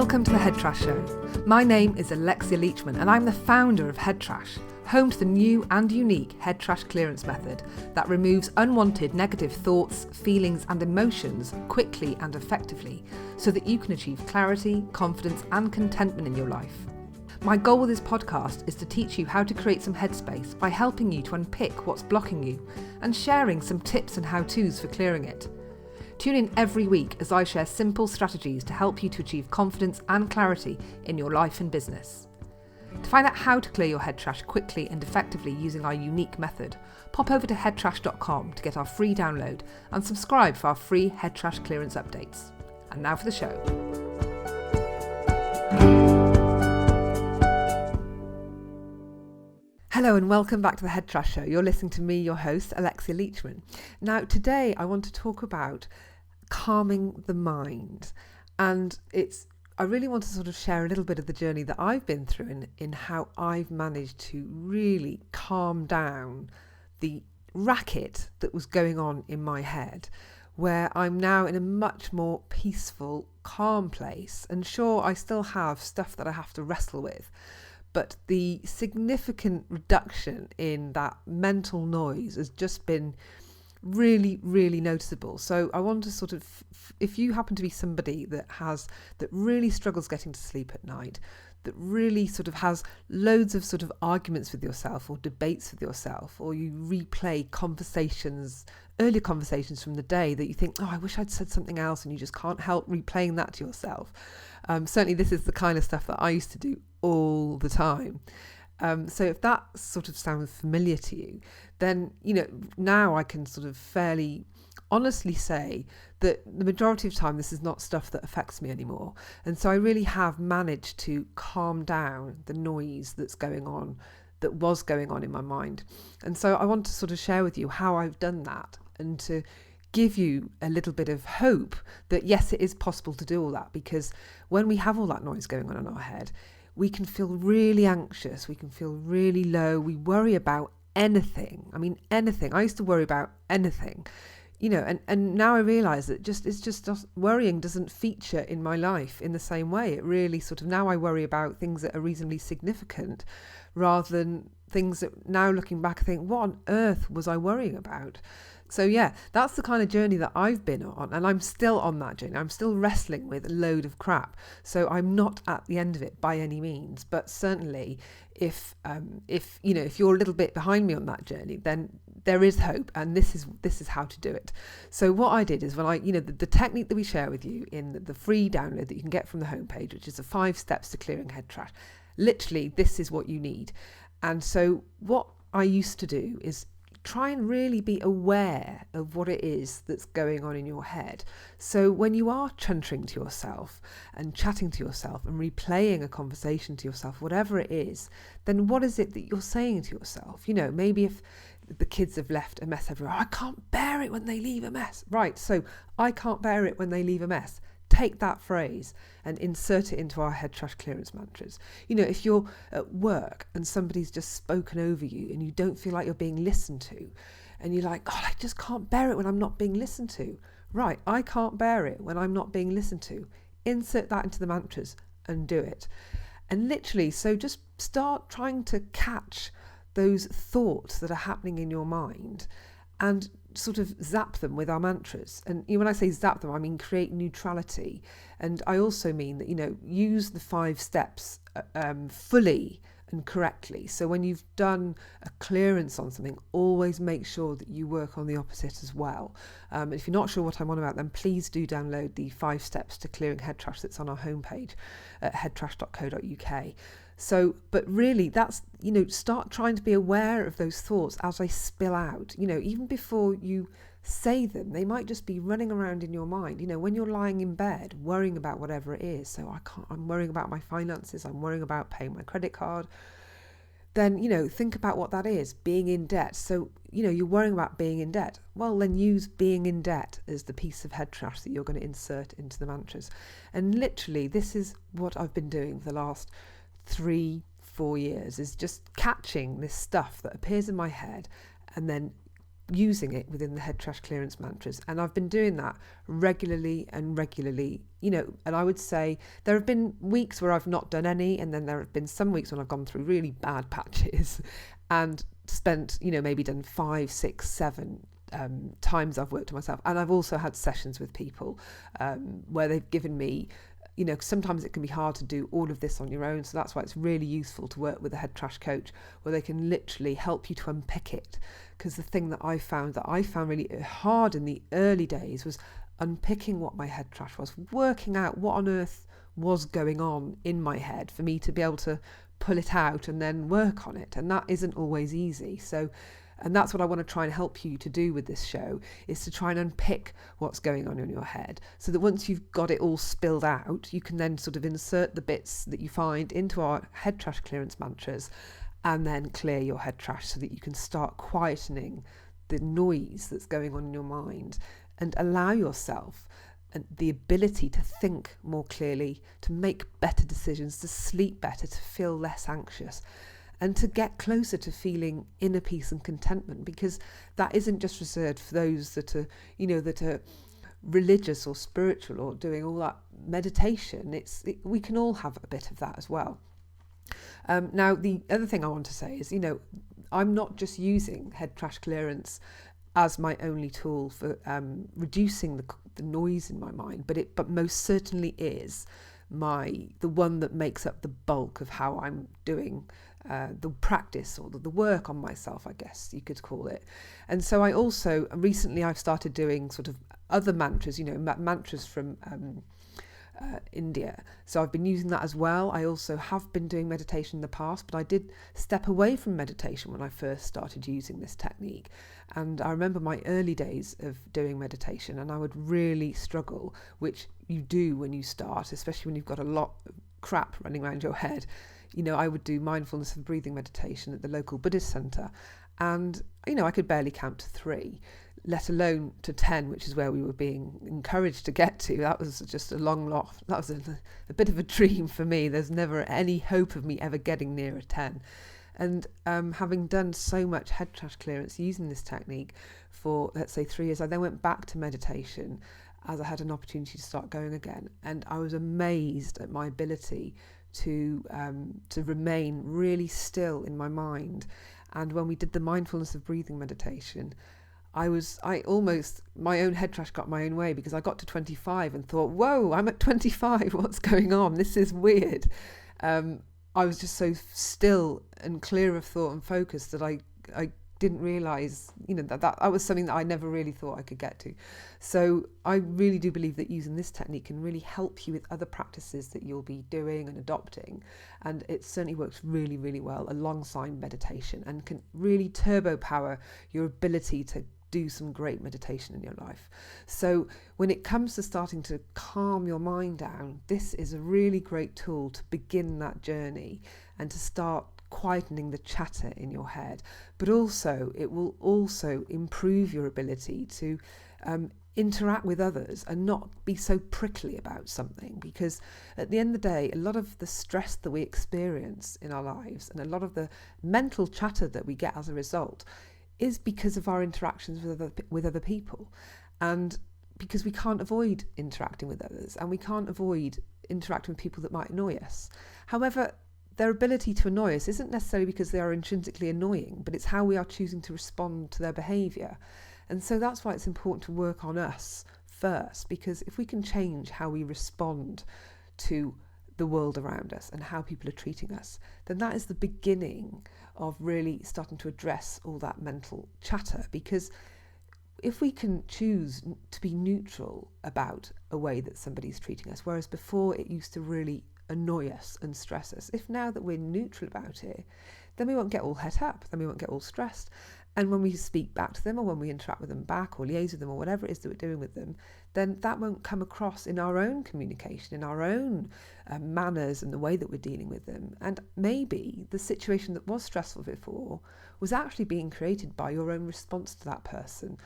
Welcome to the Head Trash Show. My name is Alexia Leachman and I'm the founder of Head Trash, home to the new and unique head trash clearance method that removes unwanted negative thoughts, feelings and emotions quickly and effectively so that you can achieve clarity, confidence and contentment in your life. My goal with this podcast is to teach you how to create some headspace by helping you to unpick what's blocking you and sharing some tips and how-tos for clearing it. Tune in every week as I share simple strategies to help you to achieve confidence and clarity in your life and business. To find out how to clear your head trash quickly and effectively using our unique method, pop over to headtrash.com to get our free download and subscribe for our free head trash clearance updates. And now for the show. Hello and welcome back to the Head Trash Show. You're listening to me, your host, Alexia Leachman. Now today I want to talk about calming the mind, and I really want to sort of share a little bit of the journey that I've been through in how I've managed to really calm down the racket that was going on in my head, where I'm now in a much more peaceful, calm place. And sure, I still have stuff that I have to wrestle with, but the significant reduction in that mental noise has just been really, really noticeable. So I want to sort of, if you happen to be somebody that really struggles getting to sleep at night, that really sort of has loads of sort of arguments with yourself or debates with yourself, or you replay earlier conversations from the day that you think, oh, I wish I'd said something else, and you just can't help replaying that to yourself. Certainly this is the kind of stuff that I used to do all the time. So if that sort of sounds familiar to you, then, now I can sort of fairly honestly say that the majority of time this is not stuff that affects me anymore. And so I really have managed to calm down the noise that was going on in my mind. And so I want to sort of share with you how I've done that, and to give you a little bit of hope that yes, it is possible to do all that, because when we have all that noise going on in our head, we can feel really anxious, we can feel really low, we worry about anything. I mean, anything. I used to worry about anything, and now I realise that worrying doesn't feature in my life in the same way. It really now I worry about things that are reasonably significant, rather than things that now looking back I think, what on earth was I worrying about? So yeah, that's the kind of journey that I've been on, and I'm still on that journey. I'm still wrestling with a load of crap. So I'm not at the end of it by any means, but certainly if you're a little bit behind me on that journey, then there is hope, and this is how to do it. So what I did is, when the technique that we share with you in the free download that you can get from the homepage, which is the 5 steps to clearing head trash, literally this is what you need. And so what I used to do is try and really be aware of what it is that's going on in your head. So when you are chuntering to yourself and chatting to yourself and replaying a conversation to yourself, whatever it is, then what is it that you're saying to yourself? Maybe if the kids have left a mess everywhere, I can't bear it when they leave a mess. Right, so I can't bear it when they leave a mess. Take that phrase and insert it into our head trash clearance mantras. If you're at work and somebody's just spoken over you and you don't feel like you're being listened to, and you're like, oh, I just can't bear it when I'm not being listened to. Right, I can't bear it when I'm not being listened to. Insert that into the mantras and do it. And literally, so just start trying to catch those thoughts that are happening in your mind and sort of zap them with our mantras. And when I say zap them, I mean create neutrality. And I also mean that, use the 5 steps fully and correctly. So when you've done a clearance on something, always make sure that you work on the opposite as well. If you're not sure what I'm on about, then please do download the 5 steps to clearing head trash that's on our homepage at headtrash.co.uk. So, but really that's, start trying to be aware of those thoughts as they spill out, even before you say them. They might just be running around in your mind, when you're lying in bed, worrying about whatever it is. So I'm worrying about my finances, I'm worrying about paying my credit card. Then, think about what that is, being in debt. So, you're worrying about being in debt. Well, then use being in debt as the piece of head trash that you're going to insert into the mantras. And literally, this is what I've been doing for the last 3-4 years, is just catching this stuff that appears in my head and then using it within the head trash clearance mantras. And I've been doing that regularly, and I would say there have been weeks where I've not done any, and then there have been some weeks when I've gone through really bad patches and spent, maybe done 5, 6, 7 times I've worked on myself. And I've also had sessions with people where they've given me, sometimes it can be hard to do all of this on your own. So that's why it's really useful to work with a head trash coach, where they can literally help you to unpick it. Because the thing that I found really hard in the early days was unpicking what my head trash was, working out what on earth was going on in my head for me to be able to pull it out and then work on it. And that isn't always easy. And that's what I want to try and help you to do with this show, is to try and unpick what's going on in your head, so that once you've got it all spilled out, you can then sort of insert the bits that you find into our head trash clearance mantras and then clear your head trash, so that you can start quietening the noise that's going on in your mind and allow yourself the ability to think more clearly, to make better decisions, to sleep better, to feel less anxious, and to get closer to feeling inner peace and contentment, because that isn't just reserved for those that are, that are religious or spiritual or doing all that meditation. We can all have a bit of that as well. Now, the other thing I want to say is, I'm not just using head trash clearance as my only tool for reducing the noise in my mind, but most certainly is the one that makes up the bulk of how I'm doing the practice, or the work on myself, I guess you could call it. And so I also recently I've started doing sort of other mantras, mantras from India. So I've been using that as well. I also have been doing meditation in the past, but I did step away from meditation when I first started using this technique. And I remember my early days of doing meditation, and I would really struggle, which you do when you start, especially when you've got a lot of crap running around your head. I would do mindfulness of breathing meditation at the local Buddhist centre, and I could barely count to 3, let alone to 10, which is where we were being encouraged to get to. That was just a long lot. That was a bit of a dream for me. There's never any hope of me ever getting near a 10. And having done so much head trash clearance using this technique for, let's say, 3 years, I then went back to meditation as I had an opportunity to start going again. And I was amazed at my ability to remain really still in my mind. And when we did the mindfulness of breathing meditation, my own head trash got my own way, because I got to 25 and thought, whoa, I'm at 25, what's going on? This is weird. I was just so still and clear of thought and focus that I didn't realise, that was something that I never really thought I could get to. So I really do believe that using this technique can really help you with other practices that you'll be doing and adopting. And it certainly works really, really well alongside meditation, and can really turbo power your ability to do some great meditation in your life. So when it comes to starting to calm your mind down, this is a really great tool to begin that journey and to start quietening the chatter in your head. But also, it will also improve your ability to interact with others and not be so prickly about something, because at the end of the day, a lot of the stress that we experience in our lives and a lot of the mental chatter that we get as a result is because of our interactions with other people, and because we can't avoid interacting with others, and we can't avoid interacting with people that might annoy us. However, their ability to annoy us isn't necessarily because they are intrinsically annoying, but it's how we are choosing to respond to their behaviour. And so that's why it's important to work on us first, because if we can change how we respond to the world around us and how people are treating us, then that is the beginning of really starting to address all that mental chatter. Because if we can choose to be neutral about a way that somebody's treating us, whereas before it used to really annoy us and stress us, if now that we're neutral about it, then we won't get all het up, then we won't get all stressed. And when we speak back to them, or when we interact with them back, or liaise with them, or whatever it is that we're doing with them, then that won't come across in our own communication, in our own manners and the way that we're dealing with them. And maybe the situation that was stressful before was actually being created by your own response to that person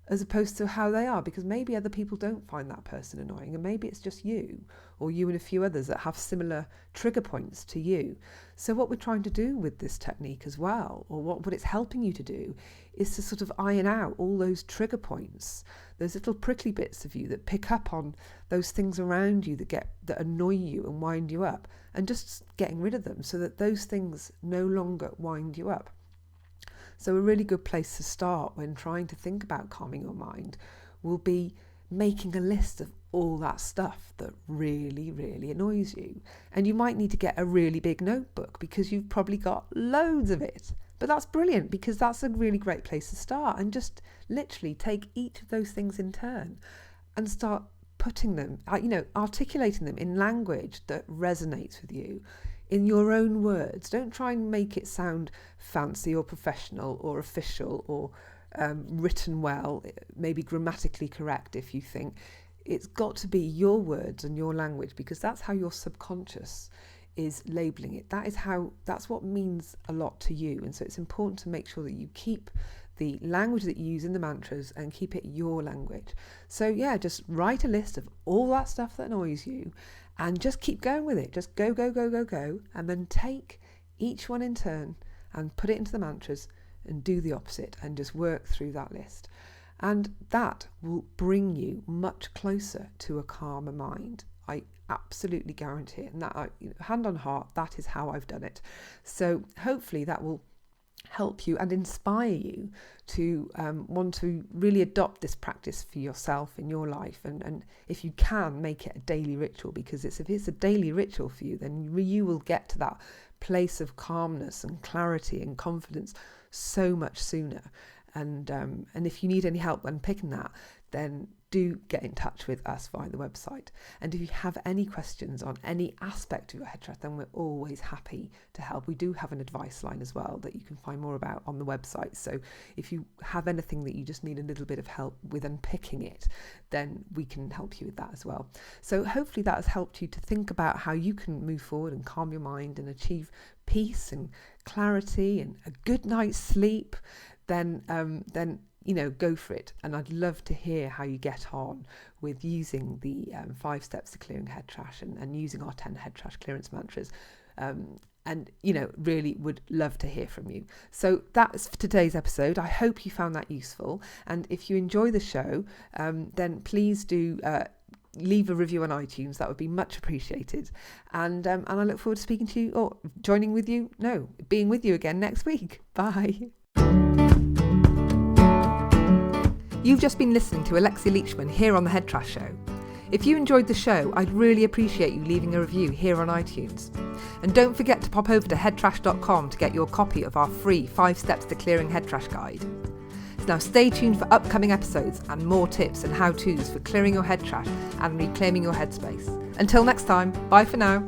as opposed to how they are, because maybe other people don't find that person annoying, and maybe it's just you or you and a few others that have similar trigger points to you. So what we're trying to do with this technique as well, or what it's helping you to do, is to sort of iron out all those trigger points, those little prickly bits of you that pick up on those things around you that annoy you and wind you up, and just getting rid of them so that those things no longer wind you up. So a really good place to start when trying to think about calming your mind will be making a list of all that stuff that really, really annoys you. And you might need to get a really big notebook because you've probably got loads of it. But that's brilliant, because that's a really great place to start, and just literally take each of those things in turn and start putting them, articulating them in language that resonates with you, in your own words. Don't try and make it sound fancy or professional or official or written well, maybe grammatically correct if you think. It's got to be your words and your language, because that's how your subconscious is labelling it. That's what means a lot to you. And so it's important to make sure that you keep the language that you use in the mantras and keep it your language. So yeah, just write a list of all that stuff that annoys you and just keep going with it. Just go, and then take each one in turn and put it into the mantras and do the opposite and just work through that list. And that will bring you much closer to a calmer mind. I absolutely guarantee it. And that, hand on heart, that is how I've done it. So hopefully that will help you and inspire you to want to really adopt this practice for yourself in your life, and if you can, make it a daily ritual, because if it's a daily ritual for you, then you will get to that place of calmness and clarity and confidence so much sooner. And if you need any help when picking that, then do get in touch with us via the website. And if you have any questions on any aspect of your head trust, then we're always happy to help. We do have an advice line as well that you can find more about on the website. So if you have anything that you just need a little bit of help with unpicking it, then we can help you with that as well. So hopefully that has helped you to think about how you can move forward and calm your mind and achieve peace and clarity and a good night's sleep. Then go for it. And I'd love to hear how you get on with using the 5 steps to clearing head trash and using our 10 head trash clearance mantras. Really would love to hear from you. So that's for today's episode. I hope you found that useful. And if you enjoy the show, then please do leave a review on iTunes. That would be much appreciated. And I look forward to speaking to you, or being with you again next week. Bye. You've just been listening to Alexia Leachman here on The Head Trash Show. If you enjoyed the show, I'd really appreciate you leaving a review here on iTunes. And don't forget to pop over to headtrash.com to get your copy of our free 5 Steps to Clearing Head Trash guide. So now stay tuned for upcoming episodes and more tips and how-tos for clearing your head trash and reclaiming your headspace. Until next time, bye for now.